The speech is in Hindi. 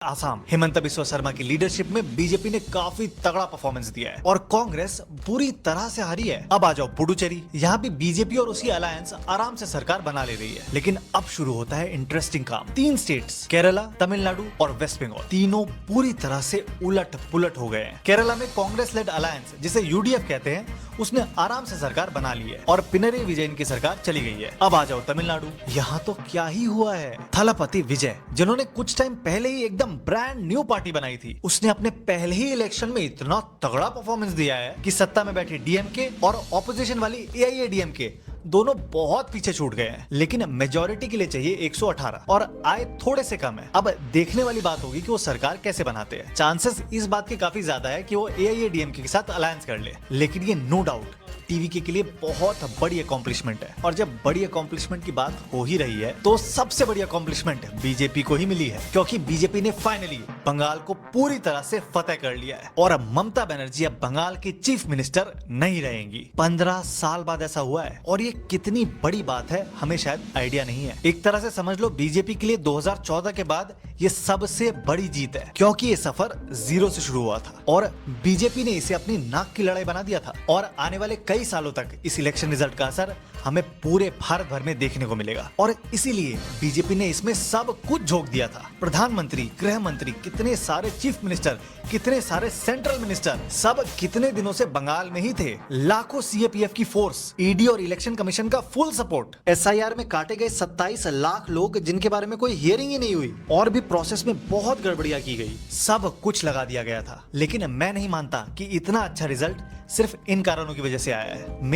आसाम हेमंत बिस्वा शर्मा की लीडरशिप में बीजेपी ने काफी तगड़ा परफॉर्मेंस दिया है और कांग्रेस बुरी तरह से हारी है। अब आ जाओ पुडुचेरी, यहाँ भी बीजेपी और उसकी अलायंस आराम से सरकार बना ले रही है। लेकिन अब शुरू होता है इंटरेस्टिंग काम। 3 स्टेट्स केरला, तमिलनाडु और वेस्ट बंगाल तीनों पूरी तरह से उलट पुलट हो गए हैं। केरला में कांग्रेस लेड अलायंस, जिसे यूडीएफ कहते हैं, उसने आराम से सरकार बना ली है और पिनरई विजयन की सरकार चली गई है। अब आ जाओ तमिलनाडु, यहाँ तो क्या ही हुआ है। थलपति विजय, जिन्होंने कुछ टाइम पहले ही एकदम ब्रांड न्यू पार्टी बनाई थी, उसने अपने पहले ही इलेक्शन में इतना तगड़ा परफॉर्मेंस दिया है कि सत्ता में बैठी डीएमके और ऑपोजिशन वाली एआईएडीएमके दोनों बहुत पीछे छूट गए हैं। लेकिन मेजोरिटी के लिए चाहिए 118 और आए थोड़े से कम है। अब देखने वाली बात होगी कि वो सरकार कैसे बनाते हैं। चांसेस इस बात के काफी ज्यादा है कि वो एआईएडीएमके के साथ अलायंस कर ले। लेकिन ये नो डाउट टीवीके के लिए बहुत बड़ी अकॉम्प्लिशमेंट है। और जब बड़ी अकॉम्प्लिशमेंट की बात हो ही रही है तो सबसे बड़ी अकॉम्प्लिशमेंट बीजेपी को ही मिली है, क्योंकि बीजेपी ने फाइनली बंगाल को पूरी तरह से फतेह कर लिया है और अब ममता बनर्जी अब बंगाल की चीफ मिनिस्टर नहीं रहेंगी। 15 साल बाद ऐसा हुआ है और ये कितनी बड़ी बात है हमें शायद आइडिया नहीं है। एक तरह से समझ लो बीजेपी के लिए 2014 के बाद ये सबसे बड़ी जीत है, क्योंकि ये सफर 0 से शुरू हुआ था और बीजेपी ने इसे अपनी नाक की लड़ाई बना दिया था। और आने वाले कई सालों तक इस इलेक्शन रिजल्ट का असर हमें पूरे भारत भर में देखने को मिलेगा और इसीलिए बीजेपी ने इसमें सब कुछ झोंक दिया था। प्रधानमंत्री, गृह मंत्री, कितने सारे चीफ मिनिस्टर, कितने सारे सेंट्रल मिनिस्टर, सब कितने दिनों से बंगाल में ही थे। लाखों सीएपीएफ की फोर्स, ईडी और इलेक्शन कमीशन का फुल सपोर्ट, एसआईआर में काटे गए 27 लाख लोग जिनके बारे में कोई हियरिंग ही नहीं हुई और भी प्रोसेस में बहुत गड़बड़ियां की गई, सब कुछ लगा दिया गया था। लेकिन मैं नहीं मानता कि इतना अच्छा रिजल्ट सिर्फ इन कारणों की वजह से आया है।